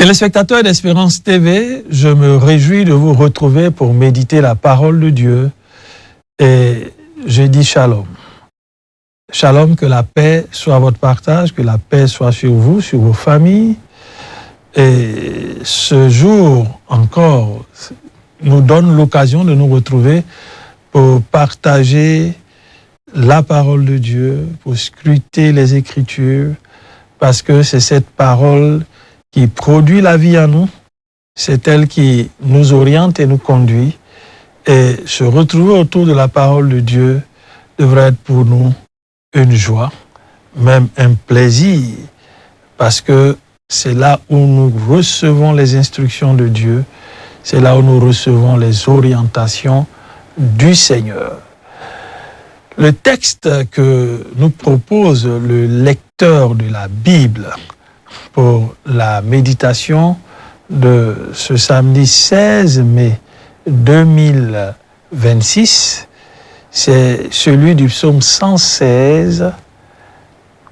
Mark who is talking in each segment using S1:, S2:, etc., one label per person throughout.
S1: Téléspectateurs d'Espérance TV, je me réjouis de vous retrouver pour méditer la parole de Dieu et je dis shalom. Shalom, que la paix soit votre partage, que la paix soit sur vous, sur vos familles. Et ce jour encore nous donne l'occasion de nous retrouver pour partager la parole de Dieu, pour scruter les Écritures, parce que c'est cette parole qui produit la vie en nous, c'est elle qui nous oriente et nous conduit. Et se retrouver autour de la parole de Dieu devrait être pour nous une joie, même un plaisir, parce que c'est là où nous recevons les instructions de Dieu, c'est là où nous recevons les orientations du Seigneur. Le texte que nous propose le lecteur de la Bible pour la méditation de ce samedi 16 mai 2026, c'est celui du psaume 116,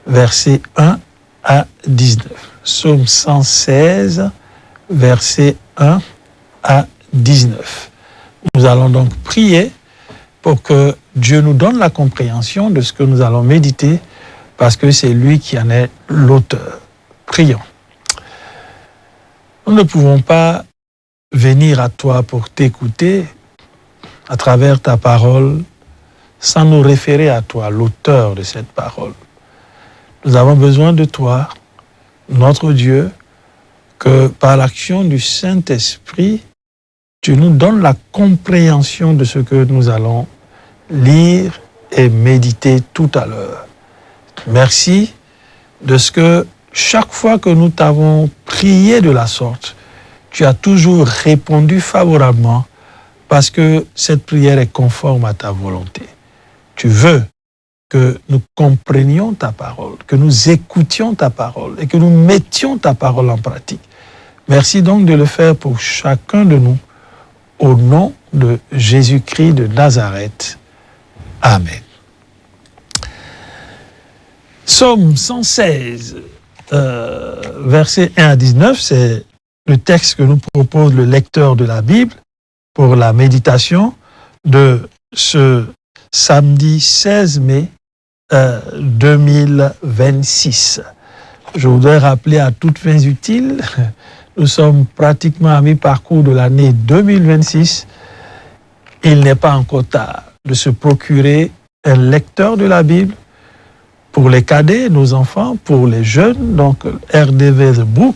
S1: versets 1 à 19. Psaume 116, versets 1 à 19. Nous allons donc prier pour que Dieu nous donne la compréhension de ce que nous allons méditer, parce que c'est lui qui en est l'auteur. Prions. Nous ne pouvons pas venir à toi pour t'écouter à travers ta parole sans nous référer à toi, l'auteur de cette parole. Nous avons besoin de toi, notre Dieu, que par l'action du Saint-Esprit, tu nous donnes la compréhension de ce que nous allons lire et méditer tout à l'heure. Merci de ce que chaque fois que nous t'avons prié de la sorte, tu as toujours répondu favorablement parce que cette prière est conforme à ta volonté. Tu veux que nous comprenions ta parole, que nous écoutions ta parole et que nous mettions ta parole en pratique. Merci donc de le faire pour chacun de nous, au nom de Jésus-Christ de Nazareth. Amen. Psaume 116, versets 1 à 19, c'est le texte que nous propose le lecteur de la Bible pour la méditation de ce samedi 16 mai 2026. Je voudrais rappeler à toutes fins utiles, nous sommes pratiquement à mi-parcours de l'année 2026. Il n'est pas encore tard de se procurer un lecteur de la Bible pour les cadets, nos enfants, pour les jeunes, donc RDV The Book,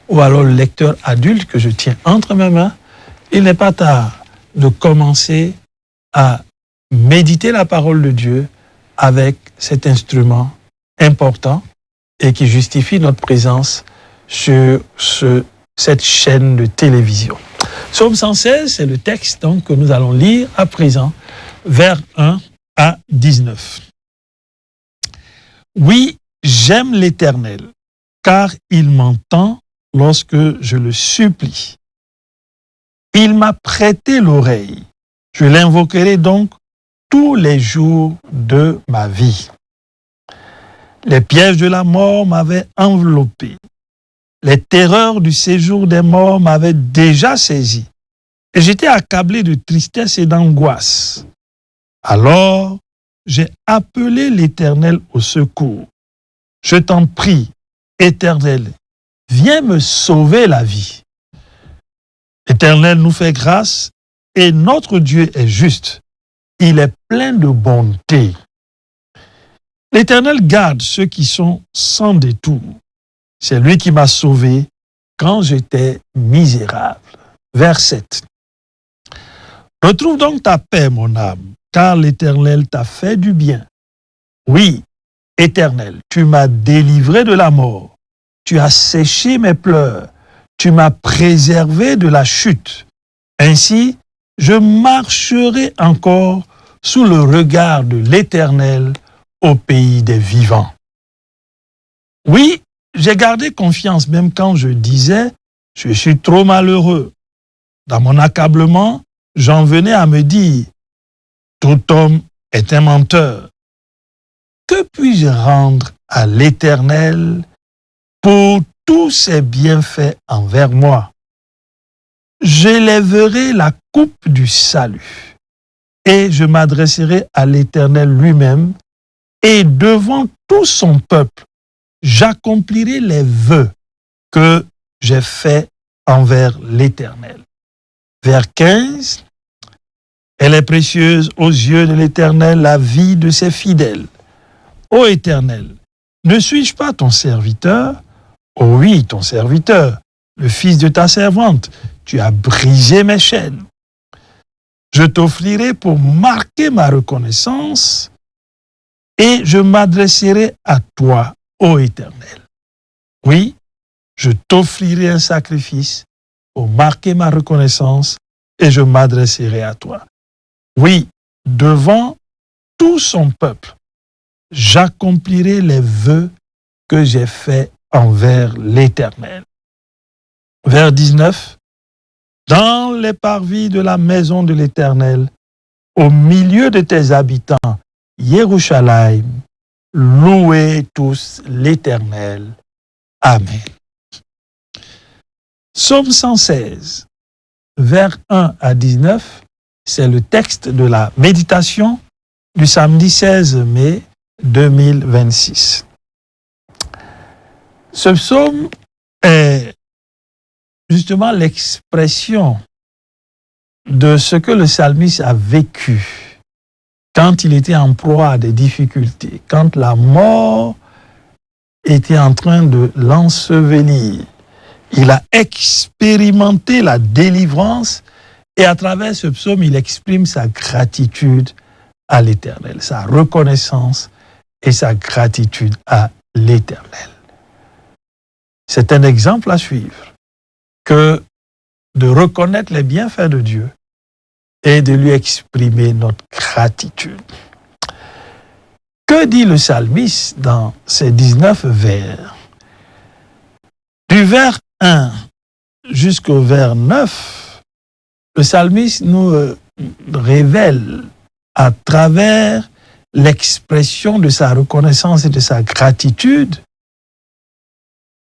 S1: ou alors le lecteur adulte que je tiens entre mes mains. Il n'est pas tard de commencer à méditer la parole de Dieu avec cet instrument important et qui justifie notre présence sur cette chaîne de télévision. Psaume 116, c'est le texte donc, que nous allons lire à présent, vers 1 à 19. Oui, j'aime l'Éternel, car il m'entend lorsque je le supplie. Il m'a prêté l'oreille. Je l'invoquerai donc tous les jours de ma vie. Les pièges de la mort m'avaient enveloppé. Les terreurs du séjour des morts m'avaient déjà saisi. Et j'étais accablé de tristesse et d'angoisse. Alors, j'ai appelé l'Éternel au secours. Je t'en prie, Éternel, viens me sauver la vie. L'Éternel nous fait grâce et notre Dieu est juste. Il est plein de bonté. L'Éternel garde ceux qui sont sans détour. C'est lui qui m'a sauvé quand j'étais misérable. Vers 7. Retrouve donc ta paix, mon âme, car l'Éternel t'a fait du bien. Oui, Éternel, tu m'as délivré de la mort. Tu as séché mes pleurs. Tu m'as préservé de la chute. Ainsi, je marcherai encore sous le regard de l'Éternel au pays des vivants. Oui, j'ai gardé confiance même quand je disais « je suis trop malheureux ». Dans mon accablement, j'en venais à me dire « tout homme est un menteur ». Que puis-je rendre à l'Éternel pour tous ses bienfaits envers moi. J'élèverai la coupe du salut et je m'adresserai à l'Éternel lui-même et devant tout son peuple, j'accomplirai les vœux que j'ai faits envers l'Éternel. Vers 15, elle est précieuse aux yeux de l'Éternel, la vie de ses fidèles. Ô Éternel, ne suis-je pas ton serviteur? Oh oui, ton serviteur, le fils de ta servante. Tu as brisé mes chaînes. Je t'offrirai pour marquer ma reconnaissance et je m'adresserai à toi, ô Éternel. Oui, je t'offrirai un sacrifice pour marquer ma reconnaissance et je m'adresserai à toi. Oui, devant tout son peuple, j'accomplirai les vœux que j'ai faits envers l'Éternel. Vers 19, dans les parvis de la maison de l'Éternel, au milieu de tes habitants, Yerushalayim, louez tous l'Éternel. Amen. Psaume 116, vers 1 à 19, c'est le texte de la méditation du samedi 16 mai 2026. Ce psaume est justement l'expression de ce que le psalmiste a vécu quand il était en proie à des difficultés, quand la mort était en train de l'ensevelir. Il a expérimenté la délivrance et à travers ce psaume, il exprime sa gratitude à l'Éternel, sa reconnaissance et sa gratitude à l'Éternel. C'est un exemple à suivre que de reconnaître les bienfaits de Dieu et de lui exprimer notre gratitude. Que dit le psalmiste dans ces 19 vers? Du vers 1 jusqu'au vers 9, le psalmiste nous révèle à travers l'expression de sa reconnaissance et de sa gratitude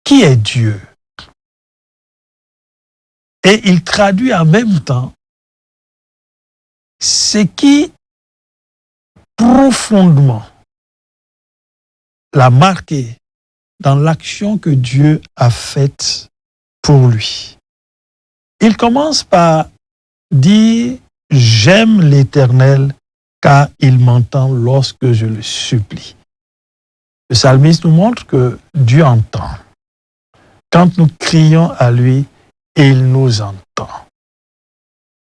S1: qui est Dieu. Et il traduit en même temps ce qui profondément l'a marqué dans l'action que Dieu a faite pour lui. Il commence par dire « J'aime l'Éternel car il m'entend lorsque je le supplie ». Le psalmiste nous montre que Dieu entend. Quand nous crions à lui, il nous entend.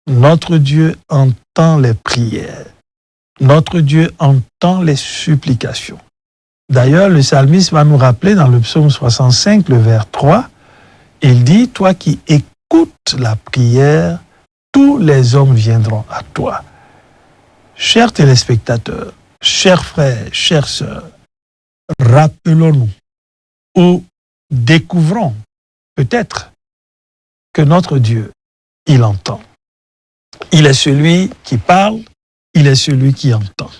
S1: Notre Dieu entend les prières. Notre Dieu entend les supplications. D'ailleurs, le psalmiste va nous rappeler dans le psaume 65, le vers 3, il dit « Toi qui écoutes la prière, tous les hommes viendront à toi. » Chers téléspectateurs, chers frères, chères sœurs, rappelons-nous ou découvrons peut-être que notre Dieu, il entend. Il est celui qui parle, il est celui qui entend.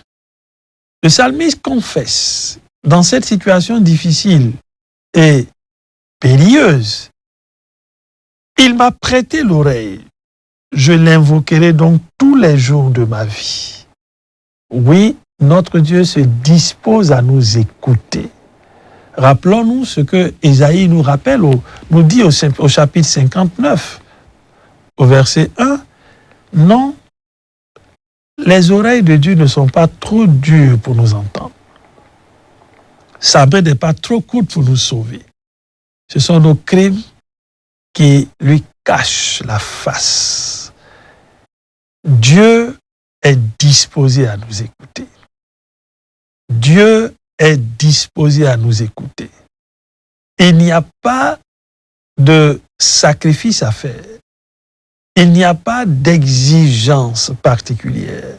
S1: Le psalmiste confesse, dans cette situation difficile et périlleuse, il m'a prêté l'oreille, je l'invoquerai donc tous les jours de ma vie. Oui, notre Dieu se dispose à nous écouter. Rappelons-nous ce que Ésaïe nous rappelle, nous dit au chapitre 59, au verset 1, « Non, les oreilles de Dieu ne sont pas trop dures pour nous entendre. Sa main n'est pas trop courte pour nous sauver. Ce sont nos crimes qui lui cachent la face. » Dieu est disposé à nous écouter. Dieu est disposé à nous écouter. Il n'y a pas de sacrifice à faire. Il n'y a pas d'exigence particulière.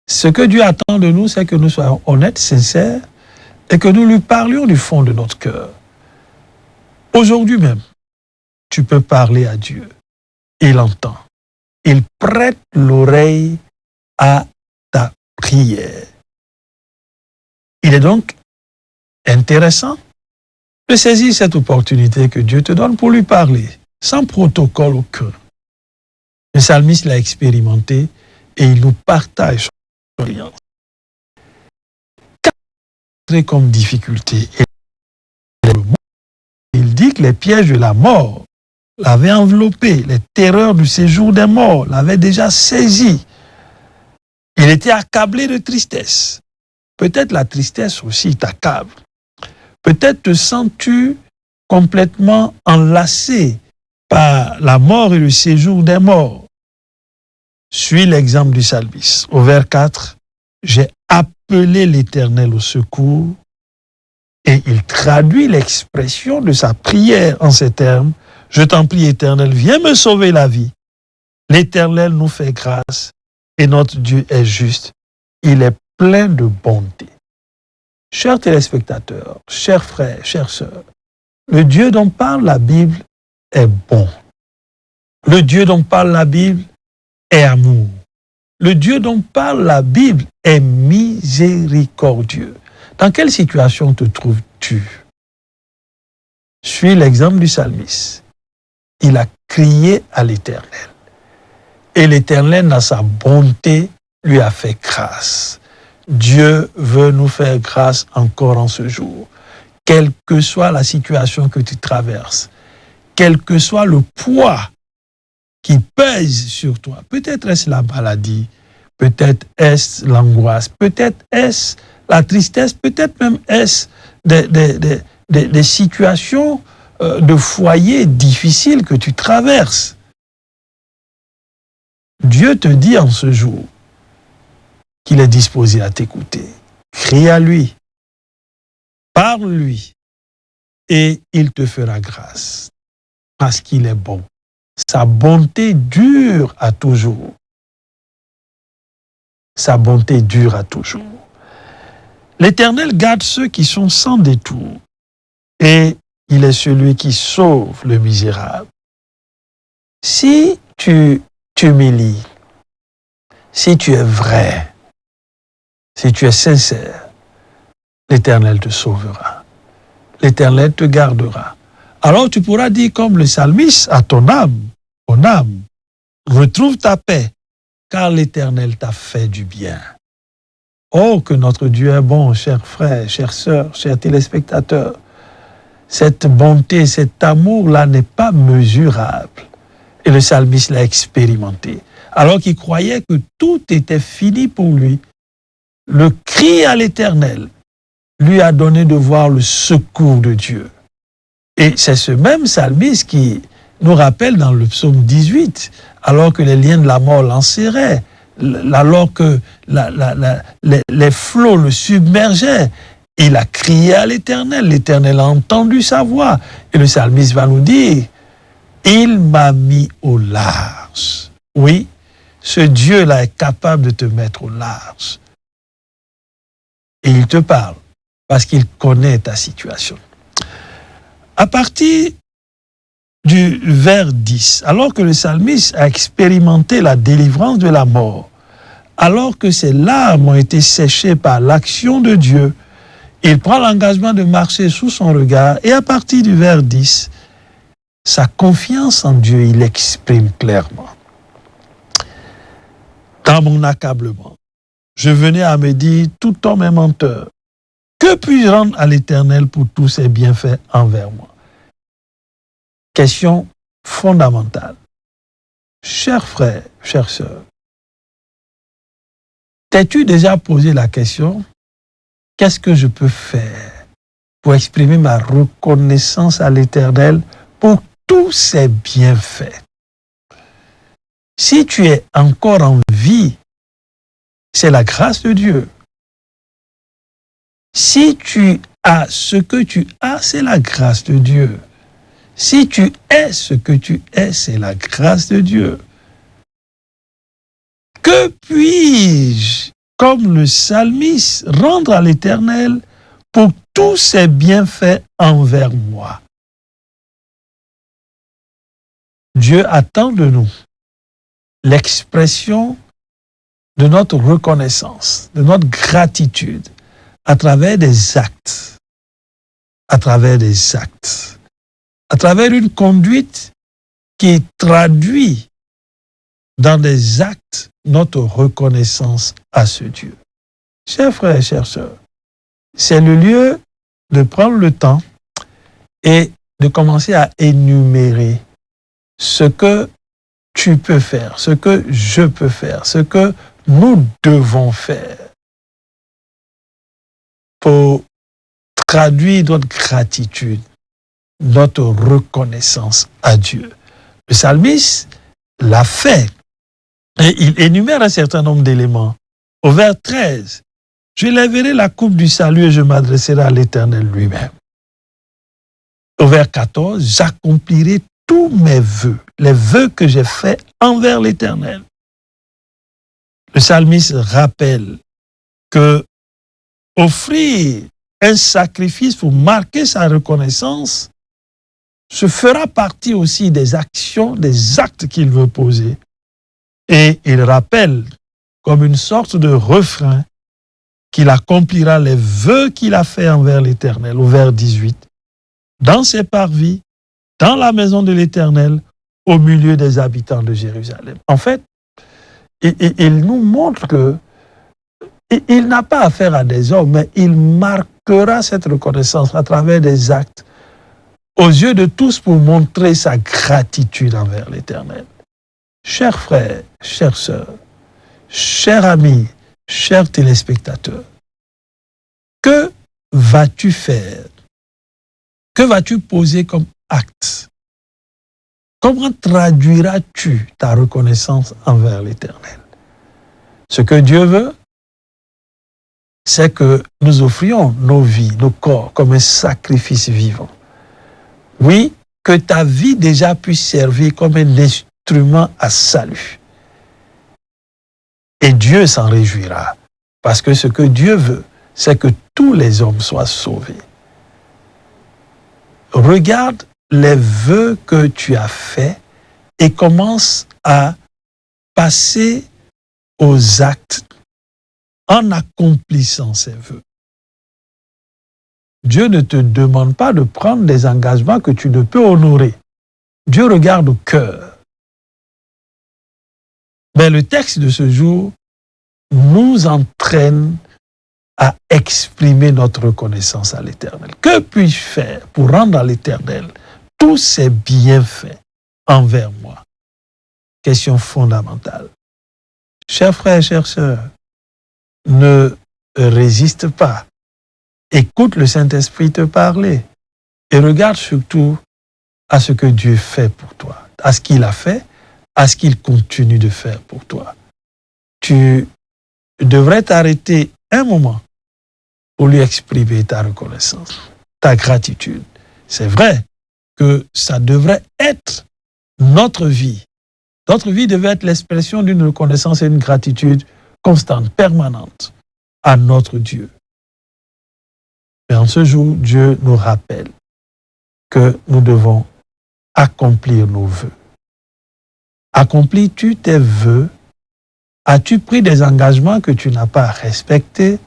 S1: Ce que Dieu attend de nous, c'est que nous soyons honnêtes, sincères, et que nous lui parlions du fond de notre cœur. Aujourd'hui même, tu peux parler à Dieu. Il entend. Il prête l'oreille à ta prière. Il est donc intéressant de saisir cette opportunité que Dieu te donne pour lui parler, sans protocole aucun. Le psalmiste l'a expérimenté et il nous partage son expérience. Qu'est-ce comme difficulté? Il dit que les pièges de la mort l'avaient enveloppé, les terreurs du séjour des morts l'avaient déjà saisi. Il était accablé de tristesse. Peut-être la tristesse aussi t'accable. Peut-être te sens-tu complètement enlacé par la mort et le séjour des morts. Suis l'exemple du psalmiste. Au vers 4, j'ai appelé l'Éternel au secours et il traduit l'expression de sa prière en ces termes. Je t'en prie, Éternel, viens me sauver la vie. L'Éternel nous fait grâce et notre Dieu est juste. Il est plein de bonté. Chers téléspectateurs, chers frères, chères sœurs, le Dieu dont parle la Bible est bon. Le Dieu dont parle la Bible est amour. Le Dieu dont parle la Bible est miséricordieux. Dans quelle situation te trouves-tu? Suis l'exemple du psalmiste. Il a crié à l'Éternel. Et l'Éternel, dans sa bonté, lui a fait grâce. Dieu veut nous faire grâce encore en ce jour. Quelle que soit la situation que tu traverses, quel que soit le poids qui pèse sur toi, peut-être est-ce la maladie, peut-être est-ce l'angoisse, peut-être est-ce la tristesse, peut-être même est-ce des situations de foyer difficiles que tu traverses. Dieu te dit en ce jour qu'il est disposé à t'écouter. Crie à lui, parle-lui, et il te fera grâce, parce qu'il est bon. Sa bonté dure à toujours. Sa bonté dure à toujours. L'Éternel garde ceux qui sont sans détour, et il est celui qui sauve le misérable. Si tu t'humilies, si tu es vrai, si tu es sincère, l'Éternel te sauvera. L'Éternel te gardera. Alors tu pourras dire comme le psalmiste à ton âme, retrouve ta paix, car l'Éternel t'a fait du bien. Oh, que notre Dieu est bon, chers frères, chères sœurs, chers téléspectateurs. Cette bonté, cet amour-là n'est pas mesurable. Et le psalmiste l'a expérimenté. Alors qu'il croyait que tout était fini pour lui, le cri à l'Éternel lui a donné de voir le secours de Dieu. Et c'est ce même psalmiste qui nous rappelle dans le psaume 18, alors que les liens de la mort l'enserraient, alors que les flots le submergeaient, il a crié à l'Éternel. L'Éternel a entendu sa voix. Et le psalmiste va nous dire, il m'a mis au large. Oui, ce Dieu-là est capable de te mettre au large. Et il te parle parce qu'il connaît ta situation. À partir du vers 10, alors que le psalmiste a expérimenté la délivrance de la mort, alors que ses larmes ont été séchées par l'action de Dieu, il prend l'engagement de marcher sous son regard et à partir du vers 10, sa confiance en Dieu, il l'exprime clairement. Dans mon accablement, je venais à me dire, tout homme est menteur. Que puis-je rendre à l'Éternel pour tous ses bienfaits envers moi? Question fondamentale. Chers frères, chères sœurs, t'es-tu déjà posé la question, qu'est-ce que je peux faire pour exprimer ma reconnaissance à l'Éternel pour tous ses bienfaits? Si tu es encore en vie, c'est la grâce de Dieu. Si tu as ce que tu as, c'est la grâce de Dieu. Si tu es ce que tu es, c'est la grâce de Dieu. Que puis-je, comme le psalmiste, rendre à l'Éternel pour tous ses bienfaits envers moi? Dieu attend de nous l'expression de notre reconnaissance, de notre gratitude, à travers des actes, à travers des actes, à travers une conduite qui traduit dans des actes notre reconnaissance à ce Dieu. Chers frères et chères sœurs, c'est le lieu de prendre le temps et de commencer à énumérer ce que tu peux faire, ce que je peux faire, ce que nous devons faire pour traduire notre gratitude, notre reconnaissance à Dieu. Le psalmiste l'a fait et il énumère un certain nombre d'éléments. Au vers 13, « Je lèverai la coupe du salut et je m'adresserai à l'Éternel lui-même. » Au vers 14, « J'accomplirai tous mes vœux, les vœux que j'ai faits envers l'Éternel. » Le psalmiste rappelle que offrir un sacrifice pour marquer sa reconnaissance, ce fera partie aussi des actions, des actes qu'il veut poser. Et il rappelle, comme une sorte de refrain, qu'il accomplira les vœux qu'il a faits envers l'Éternel, au vers 18, dans ses parvis, dans la maison de l'Éternel, au milieu des habitants de Jérusalem. En fait, il nous montre que il n'a pas affaire à des hommes, mais il marquera cette reconnaissance à travers des actes aux yeux de tous pour montrer sa gratitude envers l'Éternel. Chers frères, chères sœurs, chers amis, chers téléspectateurs, que vas-tu faire? Que vas-tu poser comme acte? Comment traduiras-tu ta reconnaissance envers l'Éternel? Ce que Dieu veut, c'est que nous offrions nos vies, nos corps comme un sacrifice vivant. Oui, que ta vie déjà puisse servir comme un instrument à salut. Et Dieu s'en réjouira, parce que ce que Dieu veut, c'est que tous les hommes soient sauvés. Regarde les vœux que tu as faits et commence à passer aux actes en accomplissant ces vœux. Dieu ne te demande pas de prendre des engagements que tu ne peux honorer. Dieu regarde au cœur. Mais le texte de ce jour nous entraîne à exprimer notre reconnaissance à l'Éternel. Que puis-je faire pour rendre à l'Éternel tous ses bienfaits envers moi? Question fondamentale. Chers frères et chères sœurs, ne résiste pas. Écoute le Saint-Esprit te parler et regarde surtout à ce que Dieu fait pour toi, à ce qu'il a fait, à ce qu'il continue de faire pour toi. Tu devrais t'arrêter un moment pour lui exprimer ta reconnaissance, ta gratitude. C'est vrai que ça devrait être notre vie. Notre vie devait être l'expression d'une reconnaissance et d'une gratitude constante, permanente à notre Dieu. Mais en ce jour, Dieu nous rappelle que nous devons accomplir nos vœux. Accomplis-tu tes vœux? As-tu pris des engagements que tu n'as pas respectés?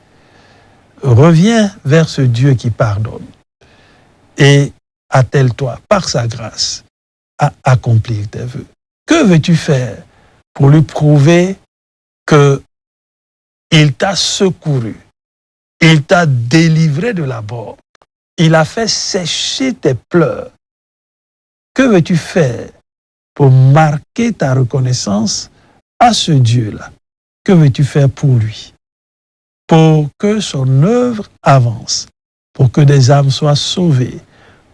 S1: Reviens vers ce Dieu qui pardonne et attelle-toi par sa grâce à accomplir tes vœux. Que veux-tu faire pour lui prouver qu'il t'a secouru, il t'a délivré de la mort, il a fait sécher tes pleurs? Que veux-tu faire pour marquer ta reconnaissance à ce Dieu-là? Que veux-tu faire pour lui? Pour que son œuvre avance, pour que des âmes soient sauvées,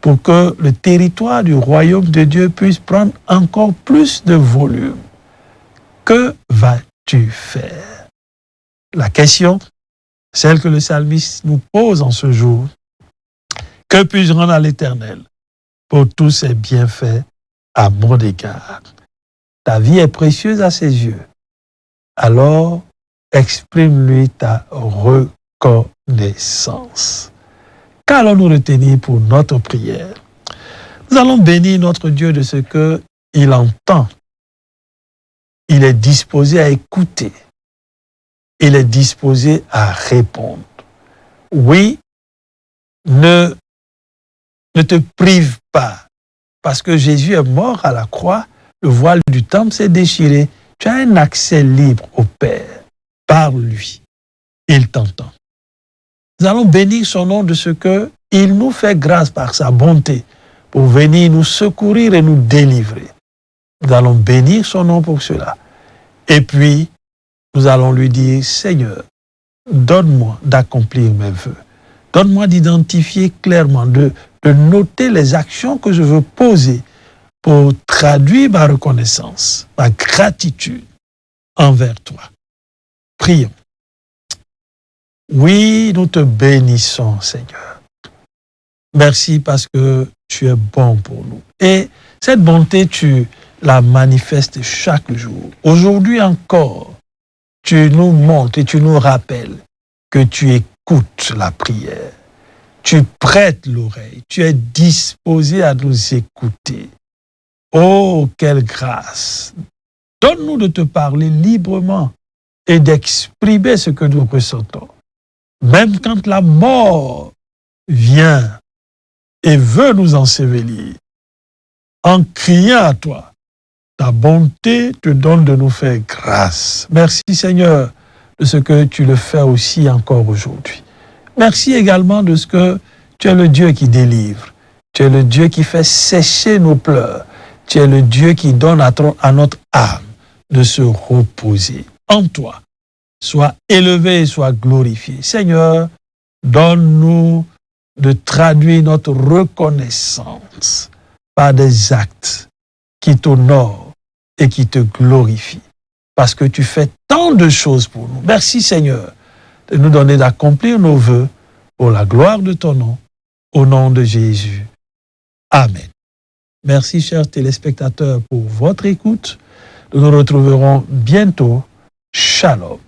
S1: pour que le territoire du royaume de Dieu puisse prendre encore plus de volume. Que vas-tu faire? La question, celle que le psalmiste nous pose en ce jour, que puis-je rendre à l'Éternel pour tous ses bienfaits à mon égard? Ta vie est précieuse à ses yeux. Alors, exprime-lui ta reconnaissance. Qu'allons-nous retenir pour notre prière? Nous allons bénir notre Dieu de ce qu'il entend. Il est disposé à écouter. Il est disposé à répondre. Oui, ne Ne te prive pas. Parce que Jésus est mort à la croix, le voile du temple s'est déchiré. Tu as un accès libre au Père. Parle-lui. Il t'entend. Nous allons bénir son nom de ce qu'il nous fait grâce par sa bonté pour venir nous secourir et nous délivrer. Nous allons bénir son nom pour cela. Et puis, nous allons lui dire, Seigneur, donne-moi d'accomplir mes vœux. Donne-moi d'identifier clairement, de noter les actions que je veux poser pour traduire ma reconnaissance, ma gratitude envers toi. Prions. Oui, nous te bénissons, Seigneur. Merci parce que tu es bon pour nous. Et cette bonté, tu la manifestes chaque jour. Aujourd'hui encore, tu nous montres et tu nous rappelles que tu écoutes la prière. Tu prêtes l'oreille. Tu es disposé à nous écouter. Oh, quelle grâce! Donne-nous de te parler librement et d'exprimer ce que nous ressentons. Même quand la mort vient et veut nous ensevelir, en criant à toi, ta bonté te donne de nous faire grâce. Merci Seigneur de ce que tu le fais aussi encore aujourd'hui. Merci également de ce que tu es le Dieu qui délivre. Tu es le Dieu qui fait sécher nos pleurs. Tu es le Dieu qui donne à notre âme de se reposer en toi. Sois élevé et sois glorifié. Seigneur, donne-nous de traduire notre reconnaissance par des actes qui t'honorent et qui te glorifient. Parce que tu fais tant de choses pour nous. Merci Seigneur de nous donner d'accomplir nos vœux pour la gloire de ton nom, au nom de Jésus. Amen. Merci chers téléspectateurs pour votre écoute. Nous nous retrouverons bientôt. Shalom.